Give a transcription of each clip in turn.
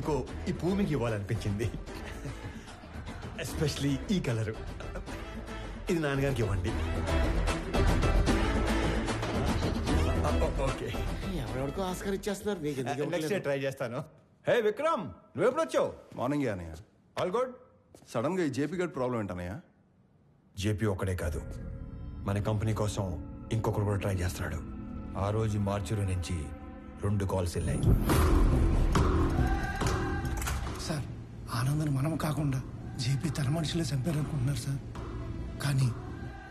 ఎందుకో ఈ పువ్వు మీకు ఇవ్వాలనిపించింది. ఎస్పెషలీ ఈ కలరు. ఇది నాన్నగారికి ఇవ్వండి. ఓకే, ఎవరెవరికో ఆస్కార్ ఇచ్చేస్తున్నారు, మీకు ఎందుకు నెక్స్ట్ డే ఇవ్వట్లేదు? ట్రై చేస్తాను. హే విక్రమ్, నువ్వు ఎప్పుడు వచ్చావు? మార్నింగ్ అన్నయ్య. All good. సడన్ గా ఈ జేపీ గడ్ ప్రాబ్లం ఏంటన్నయ్య? జేపీ ఒక్కడే కాదు, మన కంపెనీ కోసం ఇంకొకరు కూడా ట్రై చేస్తున్నాడు. ఆ రోజు మార్చిలో నుంచి 2 కాల్స్ వెళ్ళాయి. సార్, ఆనందం మనం కాకుండా జేపీ తన మనుషులే చంపారనుకుంటున్నారు సార్. కానీ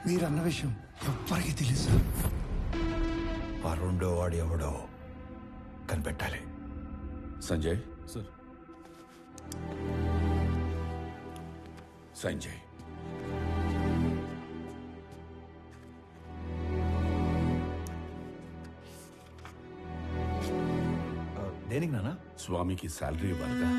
మీరు అన్న విషయం ఎవ్వరికీ తెలియదు సార్. ఆ 2వ వాడు ఎవడో కనిపెట్టాలి. సంజయ్ సార్. సంజయ్, దేనికి నాన్న? స్వామికి శాలరీ ఇవ్వాలిగా.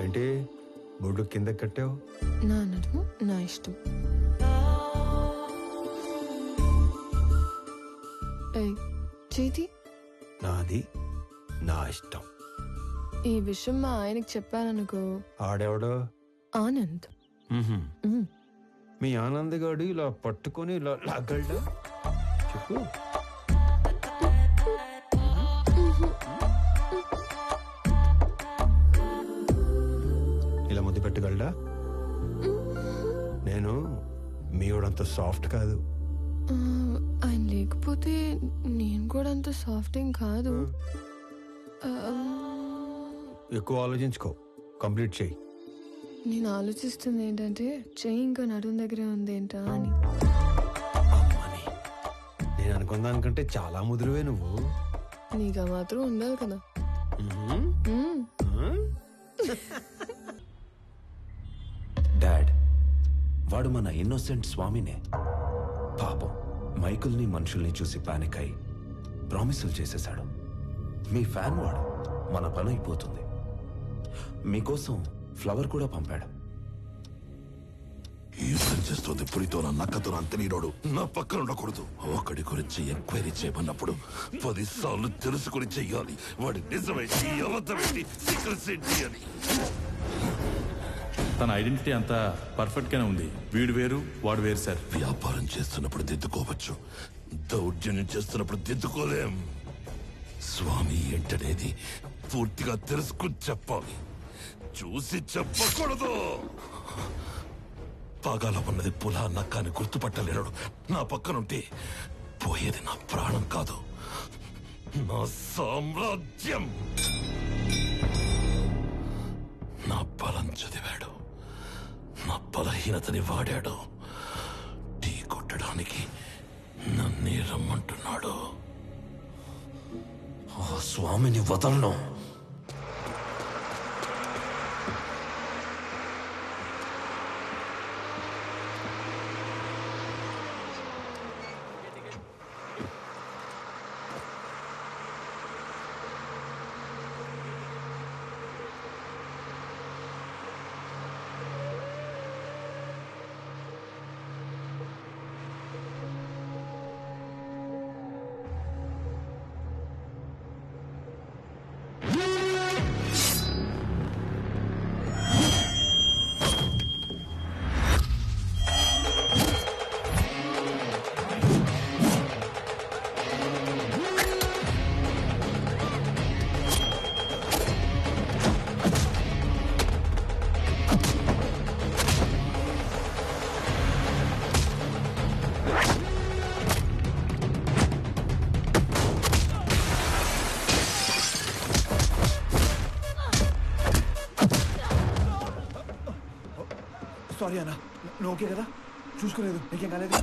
ఏంటి బొడ్డు కింద కట్టావు? నా నడుము నా ఇష్టం. ఏయ్, చేతి నాది నా ఇష్టం. ఈ విషయం మా ఆయనకి చెప్పాననుకో. ఆడెవడో? ఆనంద్. మ్. మీ ఆనంద్ గాడు ఇలా పట్టుకొని ఇలా లాగలడా? చెప్పు. ఇలా ముద్దు పెట్టగలడా? నేను మీవాడంత సాఫ్ట్ కాదు. ఆ, ఆయన లేకపోతే నేను కూడా అంత సాఫ్ట్ ఏం కాదు. ఎక్కువ ఆలోచించుకో, కంప్లీట్ చెయ్యి. నేను ఆలోచిస్తుంది ఏంటంటే చెయ్యి ఇంకా నడుము దగ్గరే ఉంది ఏంటా అని. అమ్మని, నేను అనుకున్న దానికంటే చాలా ముదురువే నువ్వు. నీకు ఆ మాత్రం ఉండాలి కదా. డాడ్, వాడు మన ఇన్నోసెంట్ స్వామినే. పాపం మైకుల్ని మనుషుల్ని చూసి పానిక్ అయి ప్రామిసులు చేసేశాడు. మీ ఫ్యాన్ వాడు, మన పని అయిపోతుంది. మీకోసం ఫ్లవర్ కూడా పంపాడు. యుద్ధం చేస్తుంది పులితో నా నక్కతో అంతనీడోడు నా పక్కన ఉండకూడదు. ఒకడి గురించి ఎంక్వైరీ చేయమన్నప్పుడు 10 సార్లు తెలుసుకుని చెయ్యాలి. వాడి నిజమేంటి, అబద్ధమేంటి, సీక్రెట్స్ ఏంటి అని. తన ఐడెంటిటీ అంతా పర్ఫెక్ట్ గానే ఉంది. వీడు వేరు వాడు వేరు సార్. వ్యాపారం చేస్తున్నప్పుడు దిద్దుకోవచ్చు, దౌర్జన్యం చేస్తున్నప్పుడు దిద్దుకోలేం. స్వామి ఏంటనేది పూర్తిగా తెలుసుకుని చెప్పాలి, చూసి చెప్పకూడదు. పాగాల ఉన్నది పులా నక్కాని గుర్తుపట్టలేడు. నా పక్కనుంటే పోయేది నా ప్రాణం కాదు, నా సామ్రాజ్యం. నా బలం చదివాడు, నా బలహీనతని వాడాడు. టీ కొట్టడానికి నన్నే రమ్మంటున్నాడు. ఆ స్వామిని వదలను. సారీ అన్న, నువ్వు ఓకే కదా? చూసుకోలేదు, నీకేం కాలేదు?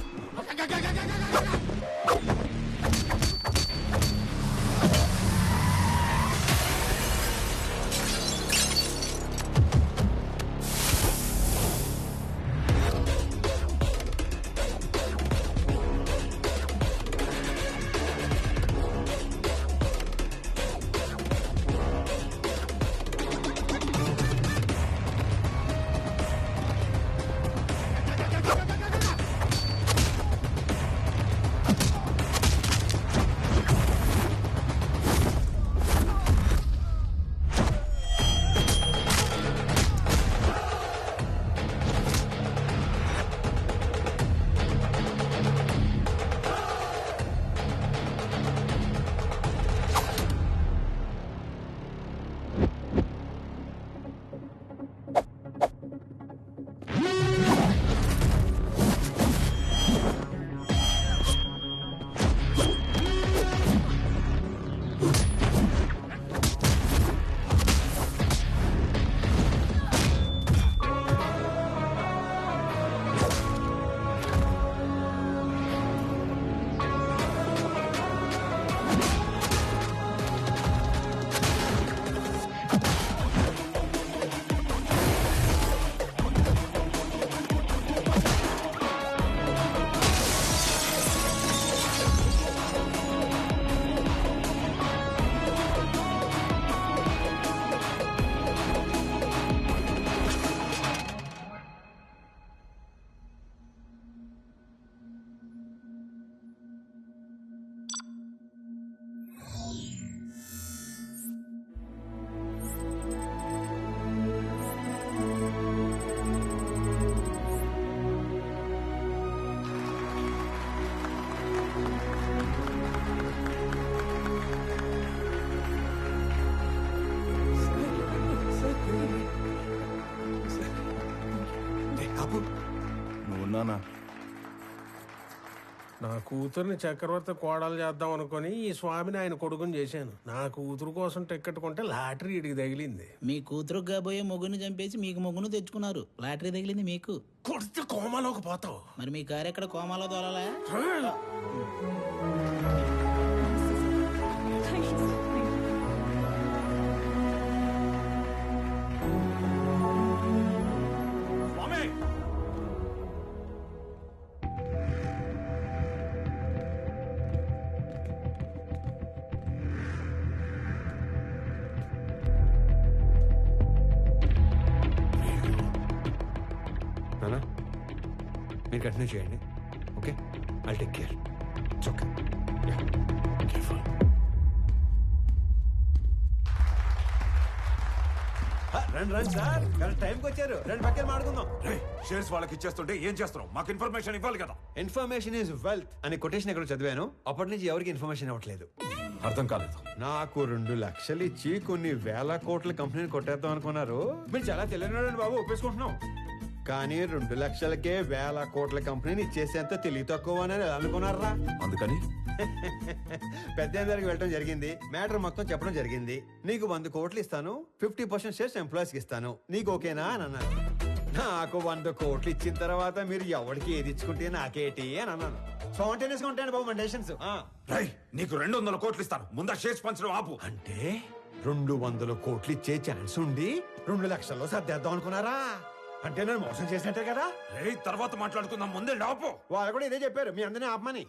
నువ్వున్నానా? నా కూతుర్ని చక్రవర్తి కోడలు చేద్దాం అనుకుని ఈ స్వామిని ఆయన కొడుకుని చేశాను. నా కూతురు కోసం టికెట్ కొంటే లాటరీ ఇడికి తగిలింది. మీ కూతురు కాబోయే మొగ్గుని చంపేసి మీకు మొగ్గును తెచ్చుకున్నారు. లాటరీ తగిలింది మీకు. కొడితే కోమాలోకి పోతావు. మరి మీ కారు ఎక్కడ కోమాలో దొరలా? మీరు కంటిన్యూ చేయండి, okay? I'll take care. It's okay. Careful. రండి సార్, కరెక్ట్ టైంకి వచ్చారు. రండి, పక్కన మాడుకుందాం. షేర్స్ వాళ్ళకి ఇచ్చేస్తుంటే ఏం చేస్తున్నాం? మాకు ఇన్ఫర్మేషన్ ఇవ్వాలి కదా. ఇన్ఫర్మేషన్ ఈజ్ వెల్త్ అని కొటేషన్ ఎక్కడ చదివాను. అప్పటి నుంచి ఎవరికి ఇన్ఫర్మేషన్ ఇవ్వట్లేదు. అర్థం కాలేదు. నాకు 2 లక్షలు ఇచ్చి కొన్ని వేల కోట్ల కంపెనీని కొట్టేద్దాం అనుకున్నారు. మీరు చాలా తెలియని బాబు, ఒప్పేసుకుంటున్నాం. కానీ 2 లక్షలకే వేల కోట్ల కంపెనీని ఇచ్చేసేంత తెలివి తక్కువ అని అనుకున్నారా? అందుకని పెద్ద దగ్గరికి వెళ్ళడం జరిగింది. మ్యాటర్ మొత్తం చెప్పడం జరిగింది. నీకు 100 కోట్లు ఇస్తాను, 50% షేర్స్ ఎంప్లాయీస్ కి ఇస్తాను, నీకు ఓకేనా అని అన్నాను. నాకు 100 కోట్లు ఇచ్చిన తర్వాత మీరు ఎవరికి ఏది ఇచ్చుకుంటే నాకేటి అని అన్నాను. స్పాంటేనియస్ గా ఉంటాయండి బాబు మన డెసిషన్స్. నీకు 200 కోట్లు ఇస్తాను, ముందా షేర్స్ పంచడం ఆపు. అంటే 200 కోట్లు ఇచ్చే ఛాన్స్ ఉండి 2 లక్షల్లో సర్దేద్దాం అనుకున్నారా? అంటే నేను మోసం చేసినట్టే కదా. తర్వాత మాట్లాడుకుందాం, ముందే ఆపు. వాళ్ళు కూడా ఇదే చెప్పారు, మీ అందరినీ ఆపమని.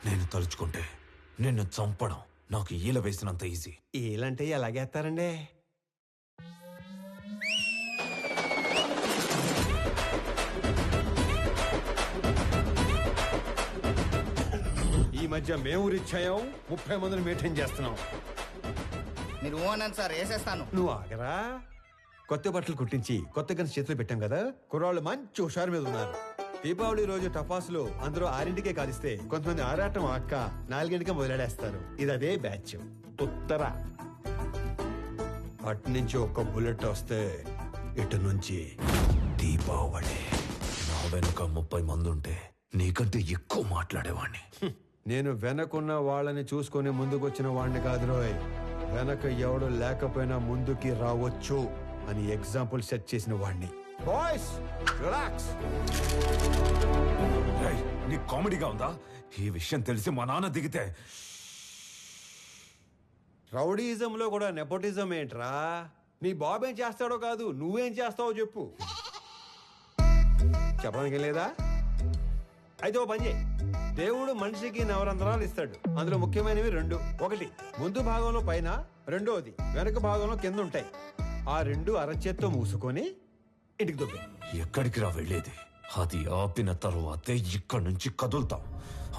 నేను తలుచుకుంటే నిన్ను చంపడం నాకు ఈల వేసినంత ఈజీ. ఏలంటే ఎలాగేస్తారండి? ఈ మధ్య మేము రిచ్ అయ్యాం, 30 మందిని మెయింటైన్ చేస్తున్నాం. మీరు ఓనని సార్ వేసేస్తాను. నువ్వు ఆగరా. కొత్త బట్టలు కుట్టించి కొత్త గన్స్ చేతిలో పెట్టాం కదా, కుర్రాళ్ళు మంచి హుషారు మీద ఉన్నారు. దీపావళి రోజు టపాసులు అందరూ 6ంటికే కాలిస్తే కొంతమంది ఆరాటం అక్క 4ంటికే మొదలెడేస్తారు. ఇది అదే బ్యాచ్. ఉత్తర అటు నుంచి ఒక్క బుల్లెట్ వస్తే ఇటు నుంచి దీపావళి. నా వెనుక 30 మంది ఉంటే నీకంటే ఎక్కువ మాట్లాడేవాణ్ణి. నేను వెనకున్న వాళ్ళని చూసుకొని ముందుకొచ్చిన వాడిని కాదు రోయ్. వెనక ఎవడు లేకపోయినా ముందుకి రావచ్చు అని ఎగ్జాంపుల్ సెట్ చేసిన వాడిని. Boys relax. నీకు కామెడీగా ఉందా? ఈ విషయం తెలిసి మా నాన్న దిగితే రౌడీయిజంలో కూడా నెపోటిజం ఏంట్రా? నీ బాబు ఏం చేస్తాడో కాదు, నువ్వేం చేస్తావో చెప్పు. చెప్పడానికి లేదా? అయితే ఓ పని చేయి. దేవుడు మనిషికి నవరంధ్రాలు ఇస్తాడు. అందులో ముఖ్యమైనవి 2. ఒకటి ముందు భాగంలో పైన, రెండోది వెనక భాగంలో కింద ఉంటాయి. ఆ 2 అరచేత్తో మూసుకొని ఇంటికి దొబ్బే. ఎక్కడికి రా వెళ్ళేది? అది ఆపిన తరువాతే ఇక్కడి నుంచి కదులుతాం.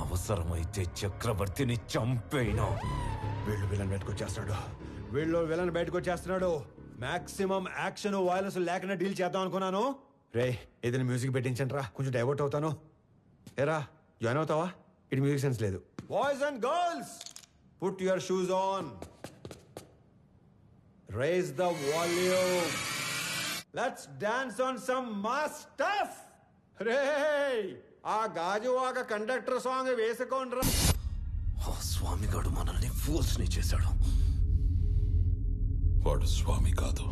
అవసరమైతే చక్రవర్తిని చంపేనా. వీళ్ళు విలన్ బయటకు వచ్చేస్తున్నాడు. విలన్ బయటకు వచ్చేస్తున్నాడు. మాక్సిమం యాక్షన్ వైలెన్స్ లేకుండా డీల్ చేద్దాం అనుకున్నాను. రే ఏదైనా మ్యూజిక్ పెట్టించండి రా, కొంచెం డైవర్ట్ అవుతాను. ఏరా జాయిన్ అవుతావా? ఇటు మ్యూజిక్ సెన్స్ లేదు. Boys and girls put your shoes on. Raise the volume. Let's dance on some mass stuff. రే ఆ గాజువాక కండక్టర్ సాంగ్ వేసుకోండ్రా. ఆ స్వామిగాడు మనల్ని ఫోర్స్ ని చేశాడు. వాడు స్వామి కాదు,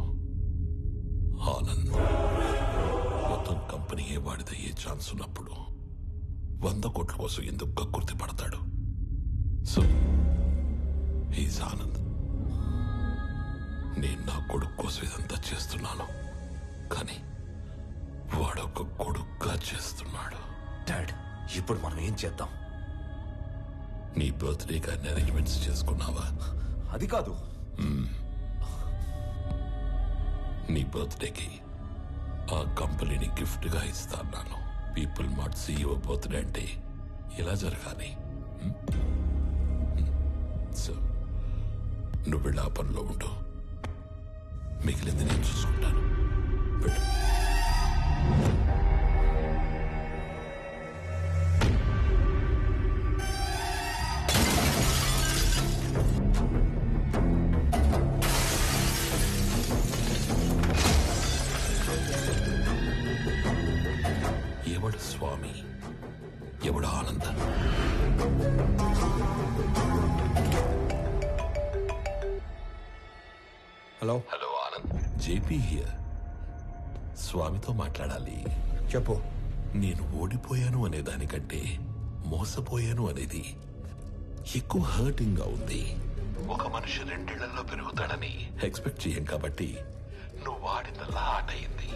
ఆనంద్. మొత్తం కంపెనీయే వాడిదయ్యే ఛాన్స్ ఉన్నప్పుడు 100 కోట్ల కోసం ఎందుకు కక్కుర్తి పడతాడు? So he's Anand. నేను నా కొడుకు కోసం ఇదంతా చేస్తున్నాను, కానీ వాడొక కొడుకుగా చేస్తున్నాడు. డాడ్, ఇప్పుడు మనం ఏం చేద్దాం? నీ బర్త్డే కానీ అరేంజ్మెంట్స్ చేసుకున్నావా? అది కాదు. నీ బర్త్డేకి ఆ కంపెనీని గిఫ్ట్ గా ఇస్తాను. పీపుల్ మార్ట్ CEO బర్త్డే అంటే ఇలా జరగాలి. సో నువ్వు వెళ్ళి ఆ పనిలో ఉండు, మిగిలింది నేను చూసుకుంటాను. వెళ్ళు. ఎవడు స్వామి, ఎవడు ఆనంద? Hello hello Anand, JP here. స్వామితో మాట్లాడాలి. చెప్పు. నేను ఓడిపోయాను అనే దానికంటే మోసపోయాను అనేది ఎక్కువ హర్టింగ్ గా ఉంది. ఒక మనిషి 2 ఏళ్లలో పెరుగుతాడని ఎక్స్పెక్ట్ చేయం కాబట్టి నువ్వు వాడినలా ఆట అయింది.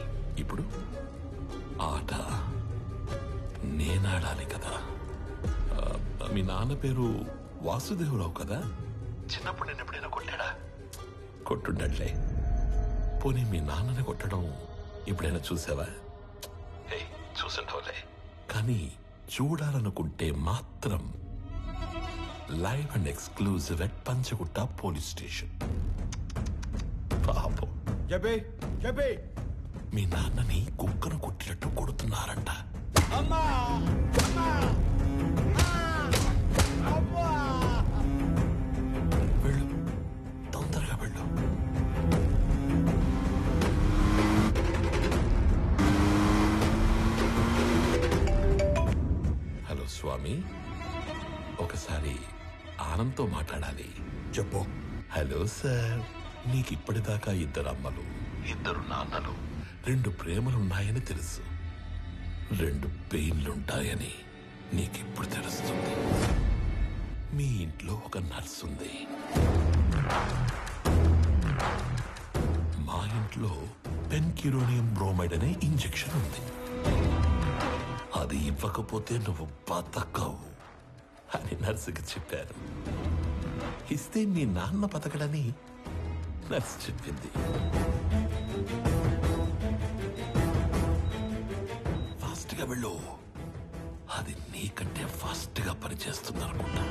ఇప్పుడు ఆట నేనాడాలి కదా. మీ నాన్న పేరు వాసుదేవరావు కదా? చిన్నప్పుడు నేను ఎప్పుడైనా కొట్టాడా? కొట్టుండట్లే. పోనీ మీ నాన్నని కొట్టడం ఎప్పుడైనా చూసావా? చూసుంటావులే. కానీ చూడాలనుకుంటే మాత్రం live and exclusive at Panjagutta police station. పాపం చెప్పి మీ నాన్నని కుక్కను కొట్టినట్టు కొడుతున్నారంట. వెళ్ళు, తొందరగా వెళ్ళు. హలో స్వామి, ఒకసారి ఆనంద్తో మాట్లాడాలి. చెప్పు. హలో సార్, నీకు ఇప్పటిదాకా 2 అమ్మలు, 2 నాన్నలు, 2 ప్రేమలున్నాయని తెలుసు. 2 పెయిన్లుంటాయని నీకిప్పుడు తెలుస్తుంది. మీ ఇంట్లో ఒక నర్స్ ఉంది. మా ఇంట్లో పెన్కిరోనియం బ్రోమైడ్ అనే ఇంజెక్షన్ ఉంది. అది ఇవ్వకపోతే నువ్వు బతకవు అని నర్సుకి చెప్పారు. ఇస్తే మీ నాన్న బతకడని నర్సు చెప్పింది. ఫాస్ట్ గా వెళ్ళు, అది నీకంటే ఫాస్ట్ గా పనిచేస్తుంది అనుకుంటా.